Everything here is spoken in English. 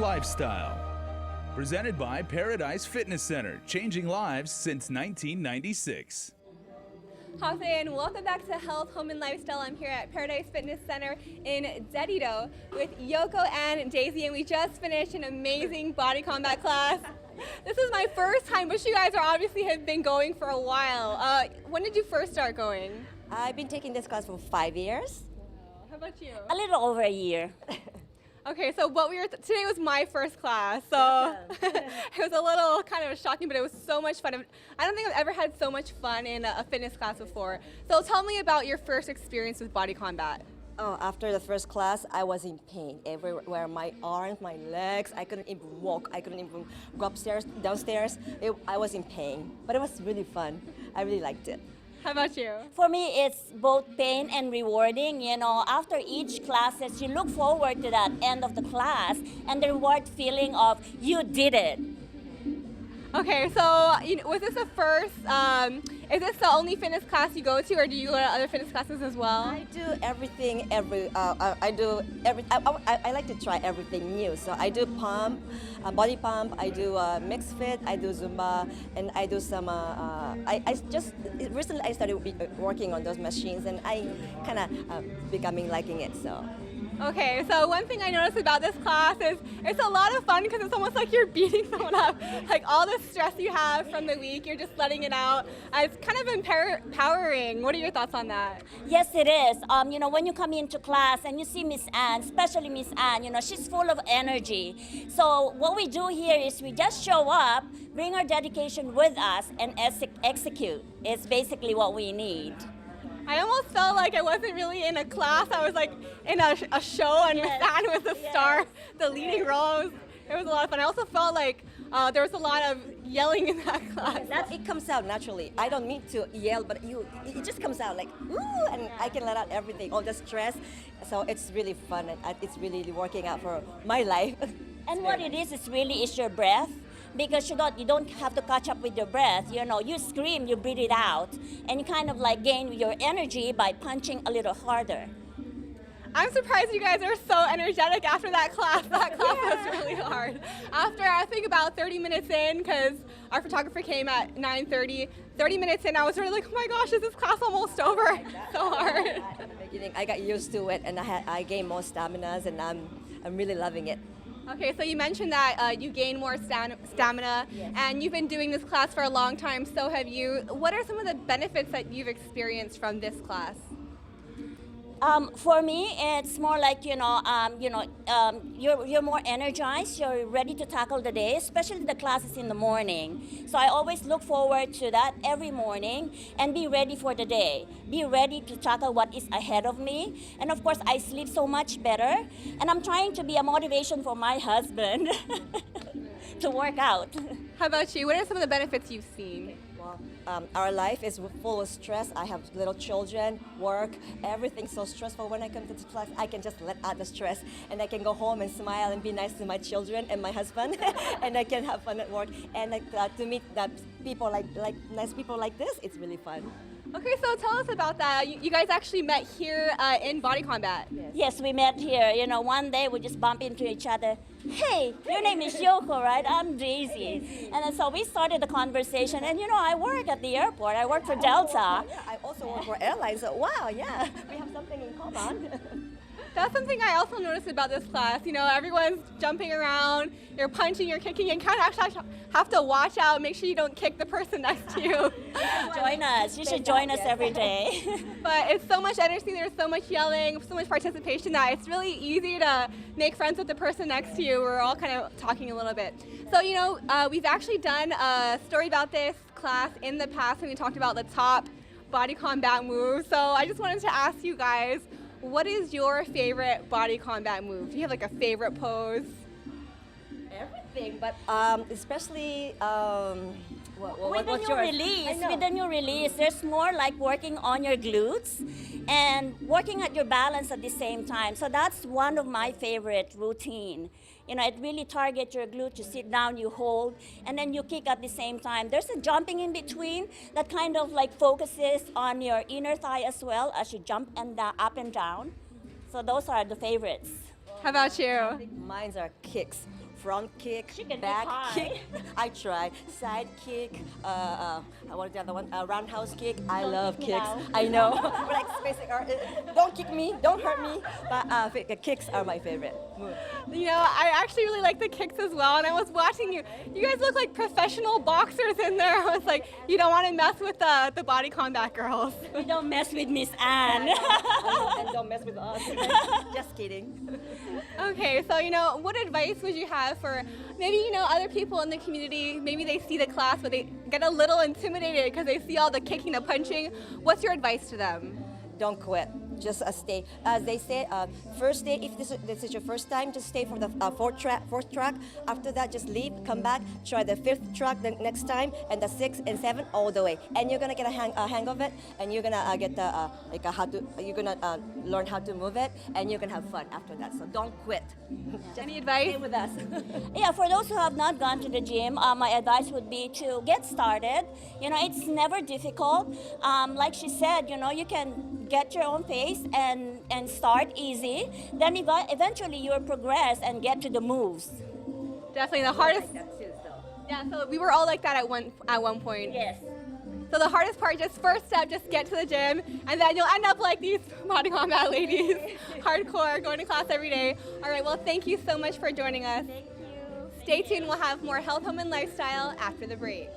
lifestyle. Presented by Paradise Fitness Center, changing lives since 1996. How's it? And welcome back to Health, Home, and Lifestyle. I'm here at Paradise Fitness Center in Dedido with Yoko and Daisy, and we just finished an amazing body combat class. This is my first time, but you guys are obviously have been going for a while. When did you first start going? I've been taking this class for 5 years. How about you? A little over a year. Okay, so today was my first class, so it was a little kind of shocking, but it was so much fun. I don't think I've ever had so much fun in a fitness class before. So tell me about your first experience with body combat. Oh, after the first class, I was in pain everywhere. My arms, my legs, I couldn't even walk. I couldn't even go upstairs, downstairs. I was in pain, but it was really fun. I really liked it. How about you? For me, it's both pain and rewarding. You know, after each classes, you look forward to that end of the class and the reward feeling of you did it. Okay, so was this the first, is this the only fitness class you go to, or do you go to other fitness classes as well? I do everything, I like to try everything new. So I do pump, body pump, I do mixed fit, I do Zumba, and I do some, recently I started working on those machines, and I kind of becoming liking it, so. Okay, so one thing I noticed about this class is it's a lot of fun because it's almost like you're beating someone up. Like all the stress you have from the week, you're just letting it out. It's kind of empowering. What are your thoughts on that? Yes, it is. You know, when you come into class and you see Miss Anne, especially Miss Anne, you know, she's full of energy. So what we do here is we just show up, bring our dedication with us, and execute. It's basically what we need. I almost felt like I wasn't really in a class. I was like in a show, and Miss Anne was the star, the leading role. It was a lot of fun. I also felt like there was a lot of yelling in that class. It comes out naturally. I don't need to yell, but it just comes out like, ooh, and I can let out everything, all the stress. So it's really fun, and it's really working out for my life. And what it is really is your breath. Because you don't have to catch up with your breath. You know, you scream, you breathe it out, and you kind of like gain your energy by punching a little harder. I'm surprised you guys are so energetic after that class. That class was really hard. After, I think about 30 minutes in, because our photographer came at 9:30, 30 minutes in, I was really like, oh my gosh, is this class almost over? So hard. In the beginning, I got used to it, and I gained more stamina, and I'm really loving it. Okay, so you mentioned that you gain more stamina, and you've been doing this class for a long time, so have you. What are some of the benefits that you've experienced from this class? For me, it's more like, you're more energized, you're ready to tackle the day, especially the classes in the morning. So I always look forward to that every morning and be ready for the day. Be ready to tackle what is ahead of me. And of course, I sleep so much better. And I'm trying to be a motivation for my husband to work out. How about you? What are some of the benefits you've seen? Our life is full of stress. I have little children, work, everything's so stressful. When I come to this class, I can just let out the stress, and I can go home and smile and be nice to my children and my husband, and I can have fun at work. And to meet people like nice people like this, it's really fun. Okay, so tell us about that. You guys actually met here in Body Combat. Yes, we met here. You know, one day we just bump into each other. Hey, your name is Yoko, right? I'm Daisy. And then so we started the conversation. And you know, I work at the airport. I work for Delta. Yeah, I also work for airlines. So wow, yeah, we have something in common. That's something I also noticed about this class. You know, everyone's jumping around, you're punching, you're kicking, and kind of actually have to watch out, make sure you don't kick the person next to you. Join us. You should join us every day. But it's so much energy, there's so much yelling, so much participation that it's really easy to make friends with the person next to you. We're all kind of talking a little bit. So, you know, we've actually done a story about this class in the past when we talked about the top body combat moves. So I just wanted to ask you guys, what is your favorite body combat move? Do you have like a favorite pose? Everything, but especially with the new release, there's more like working on your glutes and working at your balance at the same time. So that's one of my favorite routine. You know, it really targets your glute. You sit down, you hold, and then you kick at the same time. There's a jumping in between that kind of like focuses on your inner thigh as well as you jump and up and down. So those are the favorites. How about you? Mine are kicks. front kick, She can be back high. kick. I try. Side kick, what is the other one? Roundhouse kick. I Don't love kick me kicks. now. I know. Like basic, don't kick me, don't hurt me. But kicks are my favorite move. You know, I actually really like the kicks as well. And I was watching you. You guys look like professional boxers in there. I was like, you don't want to mess with the body combat girls. We don't mess with Miss Anne. And don't mess with us. Just kidding. Okay, so you know, what advice would you have for maybe other people in the community? Maybe they see the class, but they get a little intimidated because they see all the kicking, the punching. What's your advice to them? Don't quit. Just stay. As they say, first day, if this is your first time, just stay for the fourth track. After that, just leave, come back, try the fifth track the next time, and the sixth and seventh all the way. And you're gonna get a hang of it, and you're gonna get the you're gonna learn how to move it, and you're gonna have fun after that. So don't quit. Just Any advice? stay with us. Yeah, for those who have not gone to the gym, my advice would be to get started. You know, it's never difficult. Like she said, you can get your own pace and start easy. Then eventually you will progress and get to the moves. Definitely the hardest. That's it, so. Yeah, so we were all like that at one point. Yes. So the hardest part, just first step, just get to the gym, and then you'll end up like these body combat ladies, hardcore, going to class every day. All right, well, thank you so much for joining us. Thank you. Stay tuned. We'll have more health, home, and lifestyle after the break.